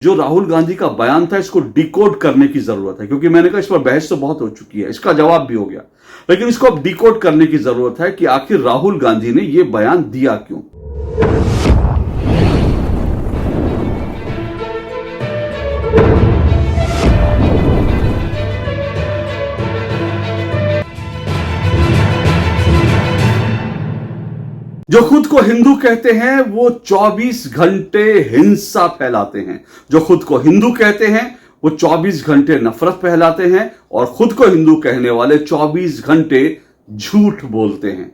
जो राहुल गांधी का बयान था इसको डिकोड करने की जरूरत है, क्योंकि मैंने कहा इस पर बहस तो बहुत हो चुकी है, इसका जवाब भी हो गया, लेकिन इसको अब डिकोड करने की जरूरत है कि आखिर राहुल गांधी ने यह बयान दिया क्यों। जो खुद को हिंदू कहते हैं वो 24 घंटे हिंसा फैलाते हैं। जो खुद को हिंदू कहते हैं वो 24 घंटे नफरत फैलाते हैं, और खुद को हिंदू कहने वाले 24 घंटे झूठ बोलते हैं।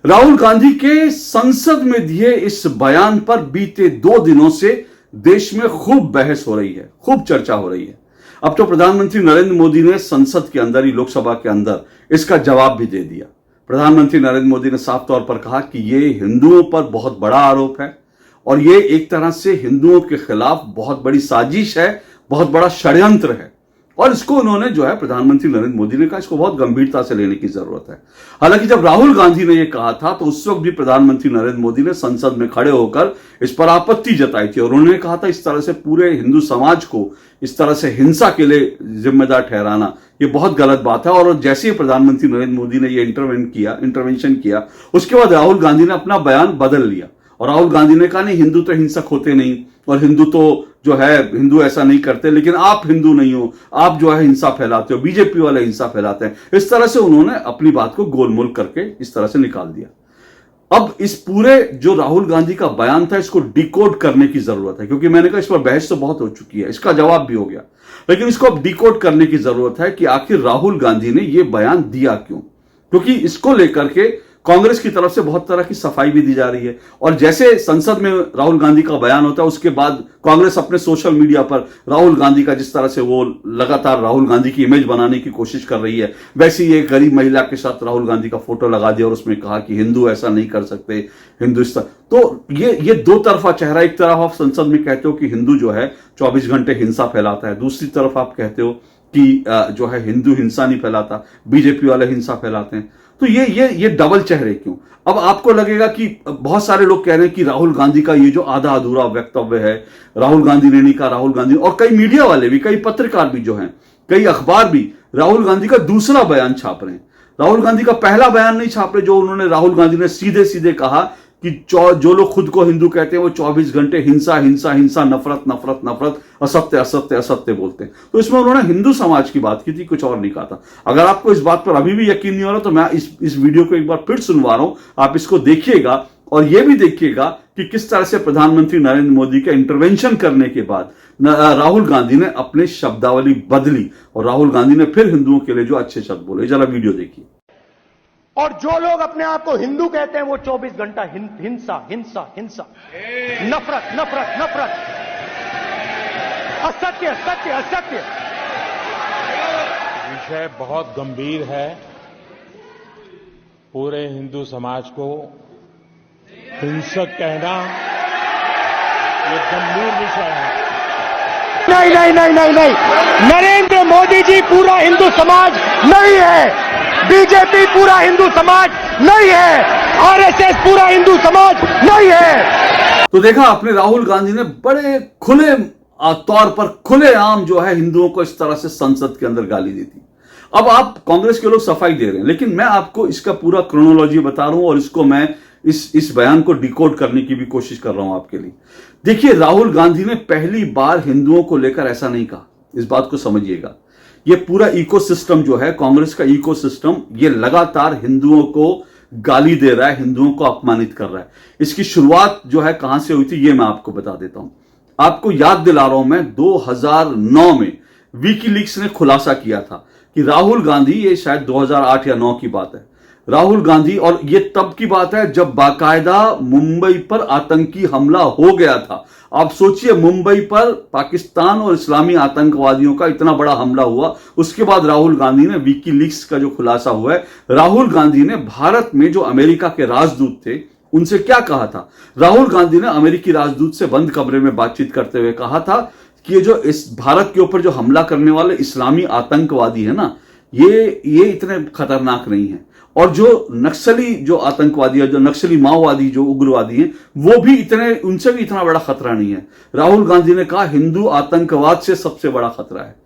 राहुल गांधी के संसद में दिए इस बयान पर बीते 2 दिनों से देश में खूब बहस हो रही है, खूब चर्चा हो रही है। अब तो प्रधानमंत्री नरेंद्र मोदी ने संसद के अंदर ही, लोकसभा के अंदर, इसका जवाब भी दे दिया। प्रधानमंत्री नरेंद्र मोदी ने साफ तौर पर कहा कि ये हिंदुओं पर बहुत बड़ा आरोप है, और ये एक तरह से हिंदुओं के खिलाफ बहुत बड़ी साजिश है, बहुत बड़ा षड्यंत्र है, और इसको उन्होंने जो है, प्रधानमंत्री नरेंद्र मोदी ने कहा इसको बहुत गंभीरता से लेने की जरूरत है। हालांकि जब राहुल गांधी ने यह कहा था तो उस वक्त भी प्रधानमंत्री नरेंद्र मोदी ने संसद में खड़े होकर इस पर आपत्ति जताई थी, और उन्होंने कहा था इस तरह से पूरे हिंदू समाज को इस तरह से हिंसा के लिए जिम्मेदार ठहराना ये बहुत गलत बात है। और जैसे ही प्रधानमंत्री नरेंद्र मोदी ने ये इंटरवेंशन किया, उसके बाद राहुल गांधी ने अपना बयान बदल लिया, और राहुल गांधी ने कहा नहीं, हिंदू तो हिंसक होते नहीं, और हिंदू तो जो है, हिंदू ऐसा नहीं करते, लेकिन आप हिंदू नहीं हो, आप जो है हिंसा फैलाते हो, बीजेपी वाले हिंसा फैलाते हैं। इस तरह से उन्होंने अपनी बात को गोलमोल करके इस तरह से निकाल दिया। अब इस पूरे जो राहुल गांधी का बयान था इसको डिकोड करने की जरूरत है, क्योंकि मैंने कहा इस पर बहस तो बहुत हो चुकी है, इसका जवाब भी हो गया, लेकिन इसको अब डिकोड करने की जरूरत है कि आखिर राहुल गांधी ने यह बयान दिया क्यों। क्योंकि इसको लेकर के कांग्रेस की तरफ से बहुत तरह की सफाई भी दी जा रही है, और जैसे संसद में राहुल गांधी का बयान होता है उसके बाद कांग्रेस अपने सोशल मीडिया पर राहुल गांधी का, जिस तरह से वो लगातार राहुल गांधी की इमेज बनाने की कोशिश कर रही है, वैसे ही एक गरीब महिला के साथ राहुल गांधी का फोटो लगा दिया और उसमें कहा कि हिंदू ऐसा नहीं कर सकते, हिंदू इस तरह। तो ये 2 तरफा चेहरा, एक तरफ आप संसद में कहते हो कि हिंदू जो है 24 घंटे हिंसा फैलाता है, दूसरी तरफ आप कहते हो कि जो है हिंदू हिंसा नहीं फैलाता, बीजेपी वाले हिंसा फैलाते हैं। तो ये डबल चेहरे क्यों। अब आपको लगेगा कि बहुत सारे लोग कह रहे हैं कि राहुल गांधी का ये जो आधा अधूरा वक्तव्य है, राहुल गांधी ने नहीं कहा, राहुल गांधी, और कई मीडिया वाले भी, कई पत्रकार भी जो हैं, कई अखबार भी राहुल गांधी का दूसरा बयान छाप रहे हैं। राहुल गांधी का पहला बयान नहीं छाप रहे, जो उन्होंने, राहुल गांधी ने सीधे सीधे कहा कि जो लोग खुद को हिंदू कहते हैं वो 24 घंटे हिंसा हिंसा हिंसा, नफरत नफरत नफरत, असत्य असत्य असत्य बोलते हैं। तो इसमें उन्होंने हिंदू समाज की बात की थी, कुछ और नहीं कहा था। अगर आपको इस बात पर अभी भी यकीन नहीं हो रहा तो मैं इस वीडियो को एक बार फिर सुनवा रहा हूं, आप इसको देखिएगा, और यह भी देखिएगा कि किस तरह से प्रधानमंत्री नरेंद्र मोदी के इंटरवेंशन करने के बाद राहुल गांधी ने अपनी शब्दावली बदली, और राहुल गांधी ने फिर हिंदुओं के लिए जो अच्छे शब्द बोले। जरा वीडियो देखिए। और जो लोग अपने आप को हिंदू कहते हैं वो 24 घंटा हिंसा हिंसा हिंसा, नफरत नफरत नफरत, असत्य सत्य असत्य। विषय बहुत गंभीर है। पूरे हिंदू समाज को हिंसक कहना ये गंभीर विषय है। नहीं नहीं नहीं नहीं नहीं, नरेंद्र मोदी जी पूरा हिंदू समाज नहीं है, बीजेपी पूरा हिंदू समाज नहीं है, आरएसएस पूरा हिंदू समाज नहीं है। तो देखा आपने, राहुल गांधी ने बड़े खुले तौर पर, खुलेआम जो है हिंदुओं को इस तरह से संसद के अंदर गाली दी थी। अब आप कांग्रेस के लोग सफाई दे रहे हैं, लेकिन मैं आपको इसका पूरा क्रोनोलॉजी बता रहा हूं, और इसको मैं इस बयान को डिकोड करने की भी कोशिश कर रहा हूं आपके लिए। देखिए, राहुल गांधी ने पहली बार हिंदुओं को लेकर ऐसा नहीं कहा, इस बात को समझिएगा। ये पूरा इकोसिस्टम जो है, कांग्रेस का इकोसिस्टम, ये लगातार हिंदुओं को गाली दे रहा है, हिंदुओं को अपमानित कर रहा है। इसकी शुरुआत जो है कहां से हुई थी ये मैं आपको बता देता हूं। आपको याद दिला रहा हूं मैं, 2009 में विकीलीक्स ने खुलासा किया था कि राहुल गांधी, ये शायद 2008 या 9 की बात है, राहुल गांधी, और ये तब की बात है जब बाकायदा मुंबई पर आतंकी हमला हो गया था। आप सोचिए, मुंबई पर पाकिस्तान और इस्लामी आतंकवादियों का इतना बड़ा हमला हुआ, उसके बाद राहुल गांधी ने, विकीलीक्स का जो खुलासा हुआ है, राहुल गांधी ने भारत में जो अमेरिका के राजदूत थे उनसे क्या कहा था। राहुल गांधी ने अमेरिकी राजदूत से बंद कमरे में बातचीत करते हुए कहा था कि ये जो इस भारत के ऊपर जो हमला करने वाले इस्लामी आतंकवादी है ना, ये इतने खतरनाक नहीं है, और जो नक्सली जो आतंकवादी है, जो नक्सली माओवादी, जो उग्रवादी हैं, वो भी इतने, उनसे भी इतना बड़ा खतरा नहीं है। राहुल गांधी ने कहा हिंदू आतंकवाद से सबसे बड़ा खतरा है।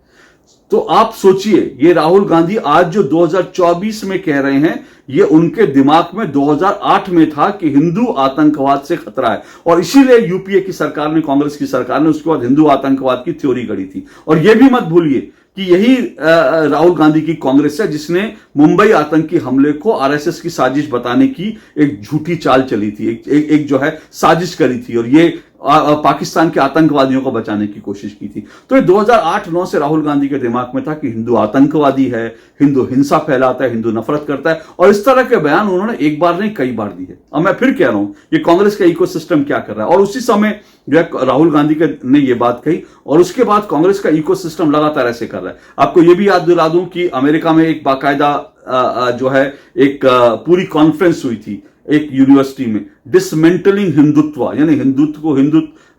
तो आप सोचिए, ये राहुल गांधी आज जो 2024 में कह रहे हैं, ये उनके दिमाग में 2008 में था कि हिंदू आतंकवाद से खतरा है, और इसीलिए यूपीए की सरकार ने, कांग्रेस की सरकार ने उसके बाद हिंदू आतंकवाद की थ्योरी गढ़ी थी। और यह भी मत भूलिए कि यही राहुल गांधी की कांग्रेस है जिसने मुंबई आतंकी हमले को आरएसएस की साजिश बताने की एक झूठी चाल चली थी, एक जो है साजिश करी थी, और ये पाकिस्तान के आतंकवादियों को बचाने की कोशिश की थी। तो ये 2008-9 से राहुल गांधी के दिमाग में था कि हिंदू आतंकवादी है, हिंदू हिंसा फैलाता है, हिंदू नफरत करता है, और इस तरह के बयान उन्होंने एक बार नहीं कई बार दिए। अब मैं फिर कह रहा हूं ये कांग्रेस का इकोसिस्टम क्या कर रहा है। और उसी समय जो है राहुल गांधी ने ये बात कही, और उसके बाद कांग्रेस का इकोसिस्टम लगातार ऐसे कर रहा है। आपको ये भी याद दिला दूं कि अमेरिका में एक बाकायदा जो है एक पूरी कॉन्फ्रेंस हुई थी एक यूनिवर्सिटी में, डिसमेंटलिंग हिंदुत्व, यानी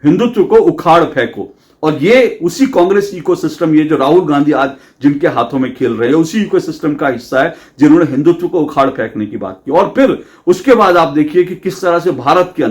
हिंदुत्व को उखाड़ फेंको। और ये उसी कांग्रेस इकोसिस्टम, ये जो राहुल गांधी आज जिनके हाथों में खेल रहे हैं, उसी इकोसिस्टम का हिस्सा है जिन्होंने हिंदुत्व को उखाड़ फेंकने की बात की। और फिर उसके बाद आप देखिए कि किस तरह से भारत के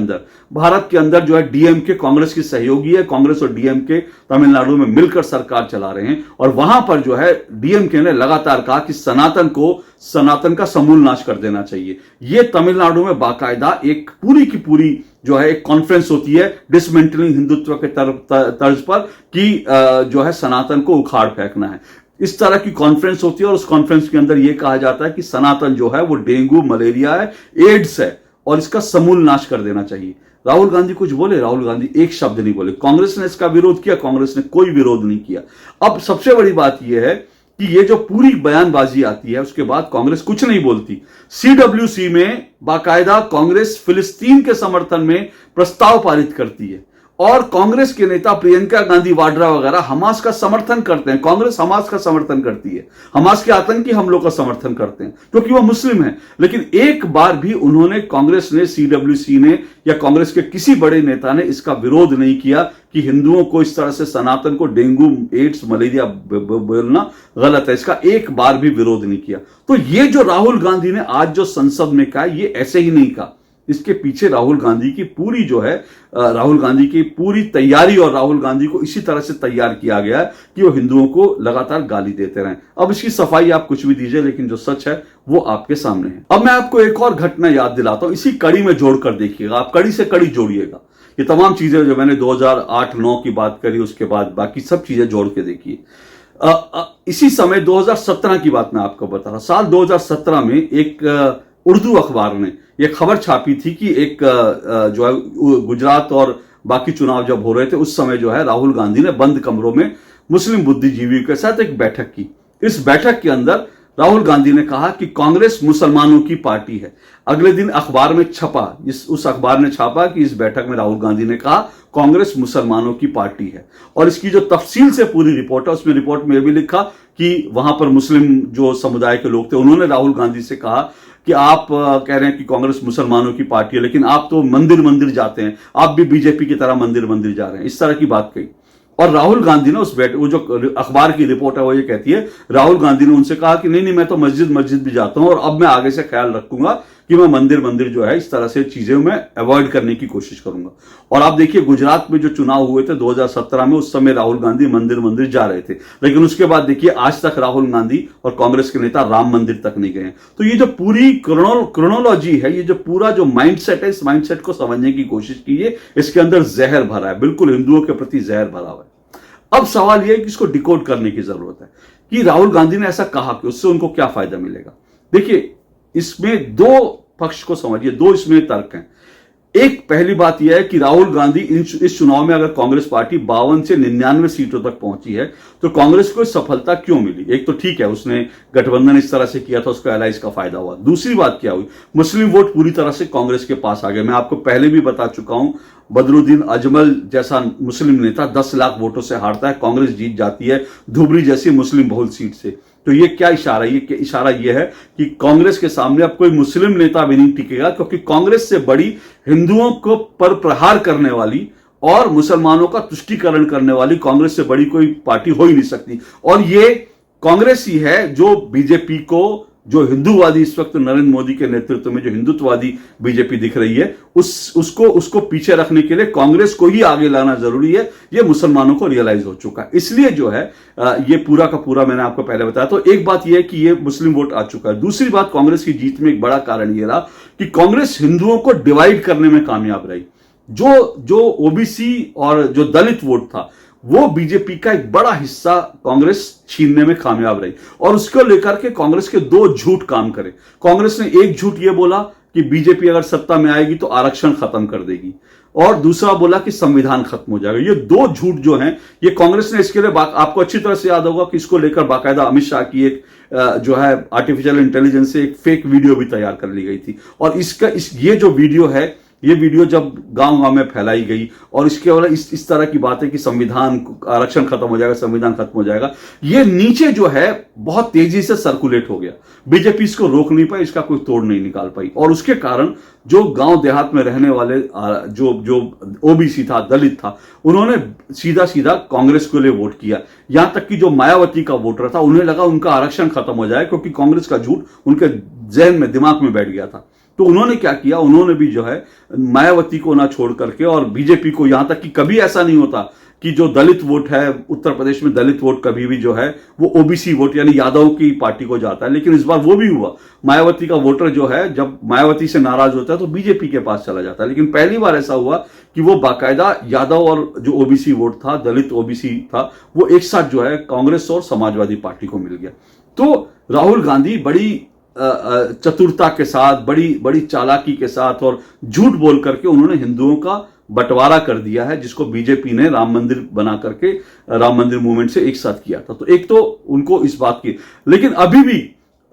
अंदर जो है डीएमके कांग्रेस की सहयोगी है, कांग्रेस और डीएमके तमिलनाडु में मिलकर सरकार चला रहे हैं, और वहां पर जो है डीएमके ने लगातार कहा कि सनातन का समूल नाश कर देना चाहिए। यह तमिलनाडु में बाकायदा एक पूरी की पूरी जो है एक कॉन्फ्रेंस होती है डिसमेंटलिंग हिंदुत्व के तर्ज पर कि जो है सनातन को उखाड़ फेंकना है। इस तरह की कॉन्फ्रेंस होती है, और उस कॉन्फ्रेंस के अंदर यह कहा जाता है कि सनातन जो है वो डेंगू, मलेरिया है, एड्स है, और इसका समूल नाश कर देना चाहिए। राहुल गांधी कुछ बोले? राहुल गांधी एक शब्द नहीं बोले। कांग्रेस ने इसका विरोध किया? कांग्रेस ने कोई विरोध नहीं किया। अब सबसे बड़ी बात यह है कि ये जो पूरी बयानबाजी आती है उसके बाद कांग्रेस कुछ नहीं बोलती। सीडब्ल्यूसी में बाकायदा कांग्रेस फिलिस्तीन के समर्थन में प्रस्ताव पारित करती है, और कांग्रेस के नेता प्रियंका गांधी वाड्रा वगैरह हमास का समर्थन करते हैं। कांग्रेस हमास का समर्थन करती है, हमास के आतंकी हमलों का समर्थन करते हैं क्योंकि वो मुस्लिम है। लेकिन एक बार भी कांग्रेस ने, सीडब्ल्यूसी ने, या कांग्रेस के किसी बड़े नेता ने इसका विरोध नहीं किया कि हिंदुओं को इस तरह से सनातन को डेंगू, एड्स, मलेरिया बोलना गलत है, इसका एक बार भी विरोध नहीं किया। तो ये जो राहुल गांधी ने आज जो संसद में कहा, ये ऐसे ही नहीं कहा। इसके पीछे राहुल गांधी की पूरी जो है राहुल गांधी की पूरी तैयारी, और राहुल गांधी को इसी तरह से तैयार किया गया है कि वो हिंदुओं को लगातार गाली देते रहें। अब इसकी सफाई आप कुछ भी दीजिए, लेकिन जो सच है वो आपके सामने है। अब मैं आपको एक और घटना याद दिलाता हूं, इसी कड़ी में जोड़कर देखिएगा, आप कड़ी से कड़ी जोड़िएगा। ये तमाम चीजें जो मैंने 2008-9 की बात करी, उसके बाद बाकी सब चीजें जोड़ के देखिए। इसी समय 2017 की बात मैं आपको बता रहा। साल 2017 में एक उर्दू अखबार ने यह खबर छापी थी कि एक जो है गुजरात और बाकी चुनाव जब हो रहे थे उस समय जो है राहुल गांधी ने बंद कमरों में मुस्लिम बुद्धिजीवियों के साथ एक बैठक की। इस बैठक के अंदर राहुल गांधी ने कहा कि कांग्रेस मुसलमानों की पार्टी है। अगले दिन अखबार में छपा, उस अखबार ने छापा कि इस बैठक में राहुल गांधी ने कहा कांग्रेस मुसलमानों की पार्टी है। और इसकी जो तफसील से पूरी रिपोर्ट है, उसमें रिपोर्ट में भी लिखा कि वहां पर मुस्लिम जो समुदाय के लोग थे उन्होंने राहुल गांधी से कहा कि आप कह रहे हैं कि कांग्रेस मुसलमानों की पार्टी है, लेकिन आप तो मंदिर जाते हैं, आप भी बीजेपी की तरह मंदिर जा रहे हैं, इस तरह की बात कही। और राहुल गांधी ने वो जो अखबार की रिपोर्ट है वो ये कहती है, राहुल गांधी ने उनसे कहा कि नहीं मैं तो मस्जिद भी जाता हूं, और अब मैं आगे से ख्याल रखूंगा कि मैं मंदिर जो है इस तरह से चीजें मैं अवॉइड करने की कोशिश करूंगा। और आप देखिए गुजरात में जो चुनाव हुए थे 2017 में, उस समय राहुल गांधी मंदिर जा रहे थे, लेकिन उसके बाद देखिए आज तक राहुल गांधी और कांग्रेस के नेता राम मंदिर तक नहीं गए। तो ये जो पूरी क्रोनोलॉजी है, ये जो पूरा जो माइंडसेट है, इस माइंडसेट को समझने की कोशिश कीजिए। इसके अंदर जहर भरा है, बिल्कुल हिंदुओं के प्रति जहर भरा हुआ है। अब सवाल यह है कि इसको डिकोड करने की जरूरत है कि राहुल गांधी ने ऐसा कहा कि उससे उनको क्या फायदा मिलेगा। देखिए इसमें दो पक्ष को समझिए, दो इसमें तर्क हैं। एक पहली बात यह है कि राहुल गांधी इस चुनाव में अगर कांग्रेस पार्टी 52 से 99 सीटों तक पहुंची है तो कांग्रेस को सफलता क्यों मिली? एक तो ठीक है उसने गठबंधन इस तरह से किया था, उसको एलाइज का फायदा हुआ। दूसरी बात क्या हुई, मुस्लिम वोट पूरी तरह से कांग्रेस के पास आ गए। मैं आपको पहले भी बता चुका हूं, बदरुद्दीन अजमल जैसा मुस्लिम नेता 10 लाख वोटों से हारता है, कांग्रेस जीत जाती है धुबरी जैसी मुस्लिम बहुल सीट से। तो ये क्या इशारा है? ये इशारा ये है कि कांग्रेस के सामने अब कोई मुस्लिम नेता भी नहीं टिकेगा, क्योंकि कांग्रेस से बड़ी हिंदुओं को पर प्रहार करने वाली और मुसलमानों का तुष्टीकरण करने वाली कांग्रेस से बड़ी कोई पार्टी हो ही नहीं सकती। और ये कांग्रेस ही है जो बीजेपी को जो हिंदूवादी इस वक्त नरेंद्र मोदी के नेतृत्व में जो हिंदुत्ववादी बीजेपी दिख रही है, उसको पीछे रखने के लिए कांग्रेस को ही आगे लाना जरूरी है। ये मुसलमानों को रियलाइज हो चुका है। इसलिए जो है ये पूरा का पूरा मैंने आपको पहले बताया। तो एक बात यह है कि ये मुस्लिम वोट आ चुका है। दूसरी बात, कांग्रेस की जीत में एक बड़ा कारण यह रहा कि कांग्रेस हिंदुओं को डिवाइड करने में कामयाब रही। जो ओबीसी और जो दलित वोट था, वो बीजेपी का एक बड़ा हिस्सा कांग्रेस छीनने में कामयाब रही। और उसको लेकर के कांग्रेस के दो झूठ काम करे। कांग्रेस ने एक झूठ ये बोला कि बीजेपी अगर सत्ता में आएगी तो आरक्षण खत्म कर देगी, और दूसरा बोला कि संविधान खत्म हो जाएगा। ये दो झूठ जो हैं, ये कांग्रेस ने इसके लिए आपको अच्छी तरह से याद होगा कि इसको लेकर बाकायदा अमित शाह की एक जो है आर्टिफिशियल इंटेलिजेंस से एक फेक वीडियो भी तैयार कर ली गई थी। और ये जो वीडियो है, ये वीडियो जब गांव-गांव में फैलाई गई और इसके वाला इस तरह की बात है कि संविधान आरक्षण खत्म हो जाएगा, संविधान खत्म हो जाएगा, ये नीचे जो है बहुत तेजी से सर्कुलेट हो गया। बीजेपी इसको रोक नहीं पाई, इसका कोई तोड़ नहीं निकाल पाई। और उसके कारण जो गांव देहात में रहने वाले जो ओबीसी था, दलित था, उन्होंने सीधा कांग्रेस के लिए वोट किया। यहां तक कि जो मायावती का वोटर था, उन्हें लगा उनका आरक्षण खत्म हो जाए, क्योंकि कांग्रेस का झूठ उनके जहन में, दिमाग में बैठ गया था। तो उन्होंने क्या किया, उन्होंने भी जो है मायावती को ना छोड़ करके और बीजेपी को, यहां तक कि कभी ऐसा नहीं होता कि जो दलित वोट है उत्तर प्रदेश में, दलित वोट कभी भी जो है वो ओबीसी वोट यानी यादव की पार्टी को जाता है। लेकिन इस बार वो भी हुआ, मायावती का वोटर जो है जब मायावती से नाराज होता है तो बीजेपी के पास चला जाता है। लेकिन पहली बार ऐसा हुआ कि वो बाकायदा यादव और जो ओबीसी वोट था, दलित ओबीसी था, वो एक साथ जो है कांग्रेस और समाजवादी पार्टी को मिल गया। तो राहुल गांधी बड़ी चतुरता के साथ, बड़ी चालाकी के साथ और झूठ बोल करके उन्होंने हिंदुओं का बंटवारा कर दिया है, जिसको बीजेपी ने राम मंदिर बना करके, राम मंदिर मूवमेंट से एक साथ किया था। तो एक तो उनको इस बात की, लेकिन अभी भी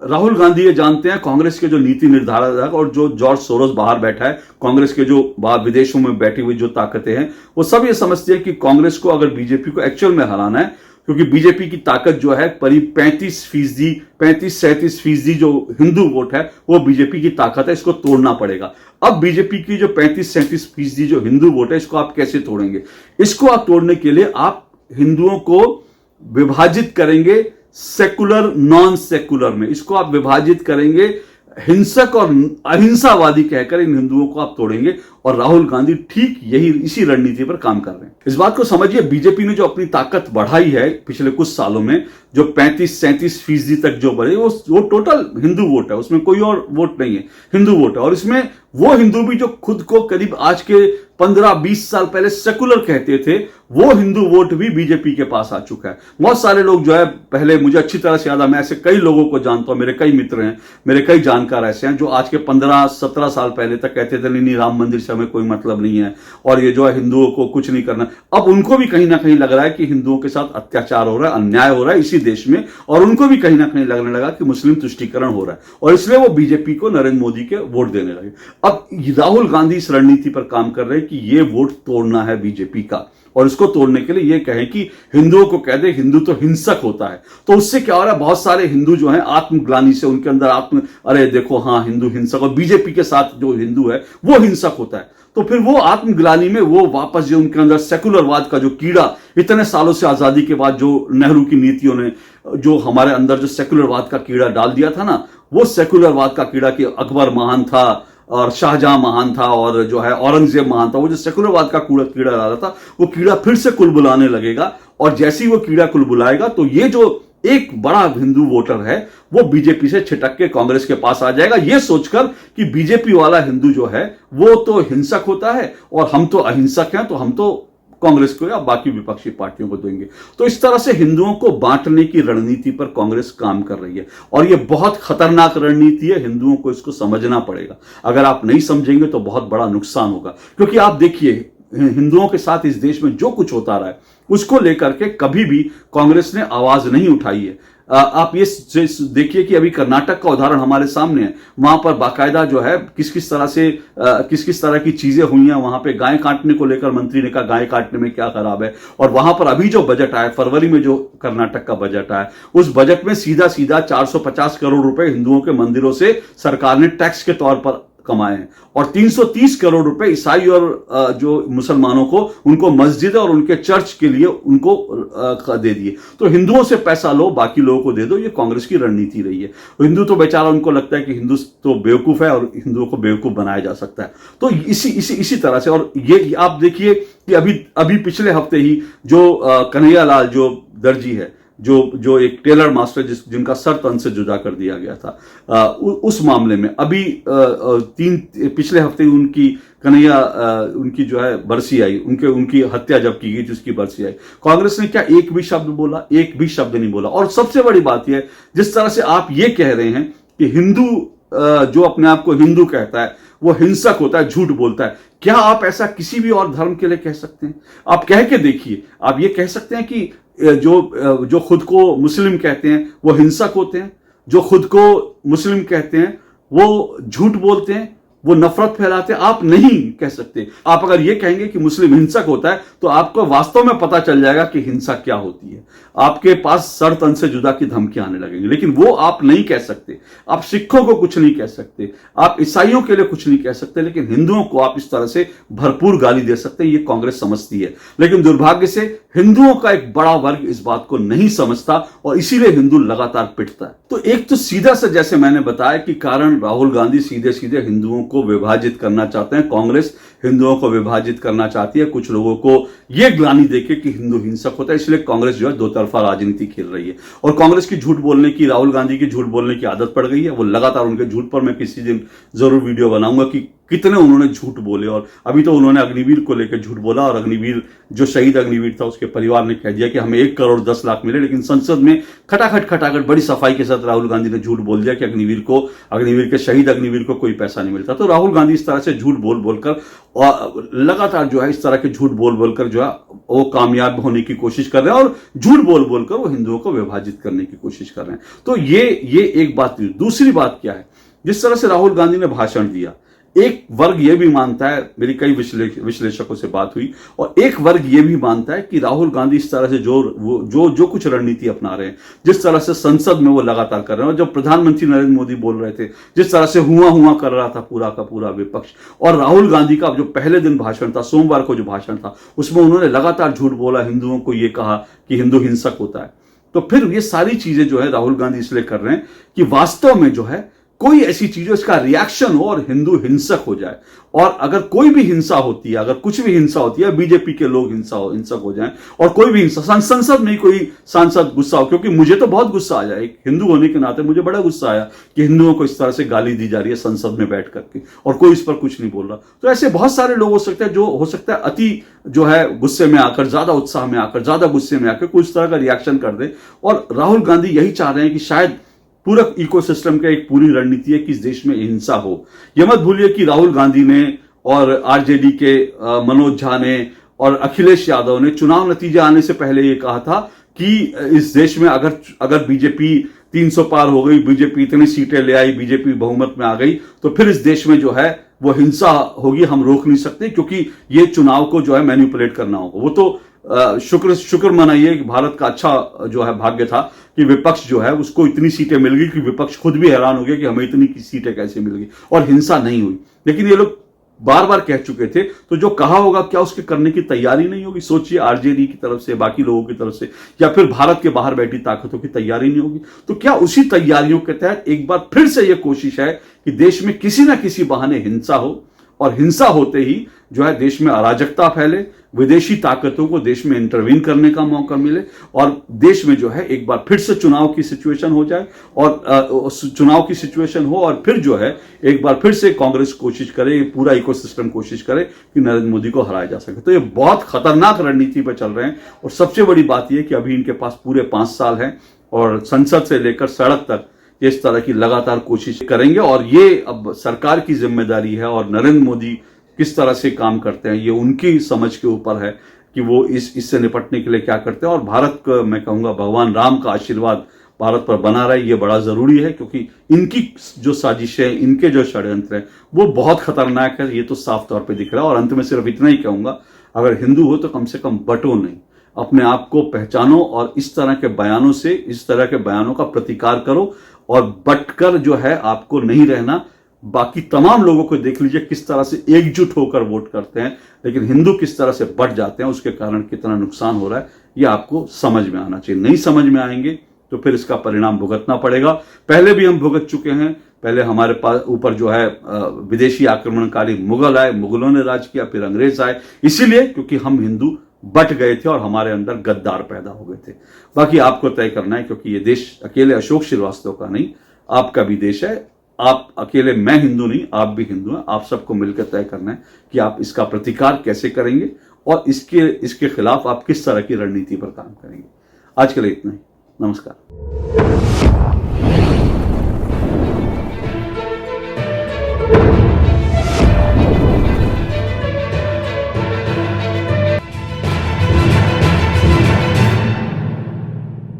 राहुल गांधी ये जानते हैं, कांग्रेस के जो नीति निर्धारक और जो जॉर्ज सोरोस बाहर बैठा है, कांग्रेस के जो बाहर विदेशों में बैठी हुई जो ताकतें हैं, वो सब ये समझते हैं कि कांग्रेस को अगर बीजेपी को एक्चुअल में हराना है, क्योंकि बीजेपी की ताकत जो है करीब 35-37% जो हिंदू वोट है वो बीजेपी की ताकत है, इसको तोड़ना पड़ेगा। अब बीजेपी की जो 35-37% जो हिंदू वोट है, इसको आप कैसे तोड़ेंगे? इसको आप तोड़ने के लिए आप हिंदुओं को विभाजित करेंगे सेकुलर नॉन सेकुलर में। इसको आप विभाजित करेंगे, हिंसक और अहिंसावादी कहकर इन हिंदुओं को आप तोड़ेंगे। और राहुल गांधी ठीक इसी रणनीति पर काम कर रहे हैं। इस बात को समझिए, बीजेपी ने जो अपनी ताकत बढ़ाई है पिछले कुछ सालों में, जो 35-37% तक जो बढ़े, वो टोटल हिंदू वोट है, उसमें कोई और वोट नहीं है, हिंदू वोट है। और इसमें वो हिंदू भी जो खुद को करीब आज के 15-20 साल पहले सेकुलर कहते थे, वो हिंदू वोट भी बीजेपी के पास आ चुका है। बहुत सारे लोग जो है, पहले मुझे अच्छी तरह से याद है, मैं ऐसे कई लोगों को जानता हूं, मेरे कई मित्र हैं, मेरे कई जानकार ऐसे हैं जो आज के 15-17 साल पहले तक कहते थे नहीं राम मंदिर से हमें कोई मतलब नहीं है और ये जो है हिंदुओं को कुछ नहीं करना। अब उनको भी कहीं ना कहीं लग रहा है कि हिंदुओं के साथ अत्याचार हो रहा है, अन्याय हो रहा है इसी देश में, और उनको भी कहीं ना कहीं लगने लगा कि मुस्लिम तुष्टीकरण हो रहा है, और इसलिए वो बीजेपी को, नरेंद्र मोदी के वोट देने लगे। अब राहुल गांधी इस रणनीति पर काम कर रहे हैं कि ये वोट तोड़ना है बीजेपी का, और इसको तोड़ने के लिए ये कहें कि हिंदुओं को कह दे हिंदू तो हिंसक होता है। तो उससे क्या हो रहा है, बहुत सारे हिंदू जो हैं आत्मग्लानि से, उनके अंदर अरे देखो हाँ हिंदू हिंसक, और बीजेपी के साथ जो हिंदू है वो हिंसक होता है। तो फिर वो आत्मग्लानि में वो वापस जो उनके अंदर सेकुलरवाद का जो कीड़ा इतने सालों से, आजादी के बाद जो नेहरू की नीतियों ने जो हमारे अंदर जो सेकुलरवाद का कीड़ा डाल दिया था ना, वो सेकुलरवाद का कीड़ा कि अकबर महान था और शाहजहां महान था और जो है औरंगजेब महान था, वो जो सेकुलरवाद का कीड़ा डाला था, वो कीड़ा फिर से कुलबुलाने लगेगा। और जैसे ही वो कीड़ा कुलबुलाएगा तो ये जो एक बड़ा हिंदू वोटर है वो बीजेपी से छिटक के कांग्रेस के पास आ जाएगा, ये सोचकर कि बीजेपी वाला हिंदू जो है वो तो हिंसक होता है और हम तो अहिंसक हैं, तो हम तो कांग्रेस को या बाकी विपक्षी पार्टियों को देंगे। तो इस तरह से हिंदुओं को बांटने की रणनीति पर कांग्रेस काम कर रही है, और यह बहुत खतरनाक रणनीति है। हिंदुओं को इसको समझना पड़ेगा। अगर आप नहीं समझेंगे तो बहुत बड़ा नुकसान होगा। क्योंकि आप देखिए, हिंदुओं के साथ इस देश में जो कुछ होता रहा है उसको लेकर के कभी भी कांग्रेस ने आवाज नहीं उठाई है। आप ये देखिए कि अभी कर्नाटक का उदाहरण हमारे सामने है। वहां पर बाकायदा जो है किस किस तरह की चीजें हुई हैं। वहां पे गाय काटने को लेकर मंत्री ने कहा गाय काटने में क्या खराब है। और वहां पर अभी जो बजट आया फरवरी में, जो कर्नाटक का बजट आया, उस बजट में सीधा 450 करोड़ रुपए हिंदुओं के मंदिरों से सरकार ने टैक्स के तौर पर कमाए हैं और 330 करोड़ रुपए ईसाई और जो मुसलमानों को उनको मस्जिद और उनके चर्च के लिए उनको दे दिए। तो हिंदुओं से पैसा लो, बाकी लोगों को दे दो, ये कांग्रेस की रणनीति रही है। हिंदू तो बेचारा, उनको लगता है कि हिंदू तो बेवकूफ है और हिंदुओं को बेवकूफ बनाया जा सकता है। तो इसी तरह से, और ये आप देखिए कि अभी पिछले हफ्ते ही जो कन्हैया लाल जो दर्जी है, जो एक टेलर मास्टर जिनका सर तन से जुदा कर दिया गया था, उस मामले में अभी पिछले हफ्ते उनकी उनकी जो है बरसी आई, उनकी हत्या जब की गई जिसकी बरसी आई, कांग्रेस ने क्या एक भी शब्द बोला? एक भी शब्द नहीं बोला। और सबसे बड़ी बात यह है, जिस तरह से आप ये कह रहे हैं कि हिंदू जो अपने आप को हिंदू कहता है वो हिंसक होता है, झूठ बोलता है, क्या आप ऐसा किसी भी और धर्म के लिए कह सकते हैं? आप कह के देखिए। आप ये कह सकते हैं कि जो खुद को मुस्लिम कहते हैं वो हिंसक होते हैं, जो खुद को मुस्लिम कहते हैं वो झूठ बोलते हैं, वो नफरत फैलाते हैं? आप नहीं कह सकते। आप अगर ये कहेंगे कि मुस्लिम हिंसक होता है तो आपको वास्तव में पता चल जाएगा कि हिंसा क्या होती है। आपके पास सर तन से जुदा की धमकियां आने लगेंगी, लेकिन वो आप नहीं कह सकते। आप सिखों को कुछ नहीं कह सकते, आप ईसाइयों के लिए कुछ नहीं कह सकते, लेकिन हिंदुओं को आप इस तरह से भरपूर गाली दे सकते हैं। ये कांग्रेस समझती है, लेकिन दुर्भाग्य से हिंदुओं का एक बड़ा वर्ग इस बात को नहीं समझता और इसीलिए हिंदू लगातार पिटता है। तो एक तो सीधा सा, जैसे मैंने बताया कि कारण राहुल गांधी सीधे सीधे हिंदुओं को विभाजित करना चाहते हैं। कांग्रेस हिंदुओं को विभाजित करना चाहती है, कुछ लोगों को यह ग्लानि देके कि हिंदू हिंसक होता है, इसलिए कांग्रेस जो है दो तरफा राजनीति खेल रही है। और कांग्रेस की झूठ बोलने की, राहुल गांधी की झूठ बोलने की आदत पड़ गई है। वो लगातार, उनके झूठ पर मैं किसी दिन जरूर वीडियो बनाऊंगा कि कितने उन्होंने झूठ बोले। और अभी तो उन्होंने अग्निवीर को लेकर झूठ बोला और अग्निवीर, जो शहीद अग्निवीर था, उसके परिवार ने कह दिया कि हमें 1 करोड़ 10 लाख मिले, लेकिन संसद में खटाखट बड़ी सफाई के साथ राहुल गांधी ने झूठ बोल दिया कि अग्निवीर के शहीद अग्निवीर को कोई पैसा नहीं मिलता। तो राहुल गांधी इस तरह से झूठ बोलकर और लगातार जो है इस तरह के झूठ बोलकर जो है वो कामयाब होने की कोशिश कर रहे हैं और झूठ बोलकर वो हिंदुओं को विभाजित करने की कोशिश कर रहे हैं। तो ये एक बात थी। दूसरी बात क्या है, जिस तरह से राहुल गांधी ने भाषण दिया, एक वर्ग यह भी मानता है, मेरी कई विश्लेषकों से बात हुई, और एक वर्ग यह भी मानता है कि राहुल गांधी इस तरह से जो कुछ रणनीति अपना रहे हैं, जिस तरह से संसद में वो लगातार कर रहे हैं, और जब प्रधानमंत्री नरेंद्र मोदी बोल रहे थे, जिस तरह से हुआ कर रहा था पूरा का पूरा विपक्ष, और राहुल गांधी का जो पहले दिन भाषण था, सोमवार को जो भाषण था, उसमें उन्होंने लगातार झूठ बोला, हिंदुओं को यह कहा कि हिंदू हिंसक होता है। तो फिर ये सारी चीजें जो है राहुल गांधी इसलिए कर रहे हैं कि वास्तव में जो है कोई ऐसी चीज हो, इसका रिएक्शन हो और हिंदू हिंसक हो जाए। और अगर कोई भी हिंसा होती है, अगर कुछ भी हिंसा होती है, बीजेपी के लोग हिंसक हो जाएं, और कोई भी हिंसा, संसद में कोई सांसद गुस्सा हो, क्योंकि मुझे तो बहुत गुस्सा आया, एक हिंदू होने के नाते मुझे बड़ा गुस्सा आया कि हिंदुओं को इस तरह से गाली दी जा रही है संसद में बैठ करके, और कोई इस पर कुछ नहीं बोल रहा। तो ऐसे बहुत सारे लोग हो सकते हैं, जो हो सकता है अति जो है गुस्से में आकर, ज्यादा उत्साह में आकर, ज्यादा गुस्से में आकर कुछ तरह का रिएक्शन कर दे। और राहुल गांधी यही चाह रहे हैं कि शायद पूरा इकोसिस्टम का एक पूरी रणनीति है कि इस देश में हिंसा हो। यह मत भूलिए कि राहुल गांधी ने और आरजेडी के मनोज झा ने और अखिलेश यादव ने चुनाव नतीजे आने से पहले यह कहा था कि इस देश में अगर बीजेपी 300 पार हो गई, बीजेपी इतनी सीटें ले आई, बीजेपी बहुमत में आ गई, तो फिर इस देश में जो है वो हिंसा होगी, हम रोक नहीं सकते, क्योंकि ये चुनाव को जो है मैनिपुलेट करना होगा। वो तो शुक्र मनाइए कि भारत का अच्छा जो है भाग्य था कि विपक्ष जो है उसको इतनी सीटें मिल गई कि विपक्ष खुद भी हैरान हो गया कि हमें इतनी सीटें कैसे मिल गई, और हिंसा नहीं हुई। लेकिन ये लोग बार बार कह चुके थे, तो जो कहा होगा क्या उसके करने की तैयारी नहीं होगी? सोचिए, आरजेडी की तरफ से, बाकी लोगों की तरफ से, या फिर भारत के बाहर बैठी ताकतों की तैयारी नहीं होगी? तो क्या उसी तैयारियों के तहत एक बार फिर से यह कोशिश है कि देश में किसी ना किसी बहाने हिंसा हो, और हिंसा होते ही जो है देश में अराजकता फैले, विदेशी ताकतों को देश में इंटरवीन करने का मौका मिले, और देश में जो है एक बार फिर से चुनाव की सिचुएशन हो जाए, और चुनाव की सिचुएशन हो, और फिर जो है एक बार फिर से कांग्रेस कोशिश करे, पूरा इकोसिस्टम कोशिश करे कि नरेंद्र मोदी को हराया जा सके। तो ये बहुत खतरनाक रणनीति पर चल रहे हैं। और सबसे बड़ी बात यह कि अभी इनके पास पूरे 5 साल हैं, और संसद से लेकर सड़क तक इस तरह की लगातार कोशिश करेंगे। और ये अब सरकार की जिम्मेदारी है, और नरेंद्र मोदी किस तरह से काम करते हैं ये उनकी समझ के ऊपर है कि वो इससे निपटने के लिए क्या करते हैं। और भारत का, मैं कहूंगा, भगवान राम का आशीर्वाद भारत पर बना रहे, ये बड़ा जरूरी है, क्योंकि इनकी जो साजिशें, इनके जो षड्यंत्र हैं वो बहुत खतरनाक है, ये तो साफ तौर पे दिख रहा है। और अंत में सिर्फ इतना ही कहूंगा, अगर हिंदू हो तो कम से कम बटो नहीं, अपने आप को पहचानो, और इस तरह के बयानों से, इस तरह के बयानों का प्रतिकार करो, और बटकर जो है आपको नहीं रहना। बाकी तमाम लोगों को देख लीजिए किस तरह से एकजुट होकर वोट करते हैं, लेकिन हिंदू किस तरह से बढ़ जाते हैं, उसके कारण कितना नुकसान हो रहा है यह आपको समझ में आना चाहिए। नहीं समझ में आएंगे तो फिर इसका परिणाम भुगतना पड़ेगा। पहले भी हम भुगत चुके हैं। पहले हमारे पास ऊपर जो है विदेशी आक्रमणकारी मुगल आए, मुगलों ने राज किया, फिर अंग्रेज आए, इसीलिए क्योंकि हम हिंदू बट गए थे और हमारे अंदर गद्दार पैदा हो गए थे। बाकी आपको तय करना है, क्योंकि ये देश अकेले अशोक श्रीवास्तव का नहीं, आपका भी देश है। आप अकेले, मैं हिंदू नहीं, आप भी हिंदू हैं। आप सबको मिलकर तय करना है कि आप इसका प्रतिकार कैसे करेंगे और इसके खिलाफ आप किस तरह की रणनीति पर काम करेंगे। आज के लिए इतना ही। नमस्कार।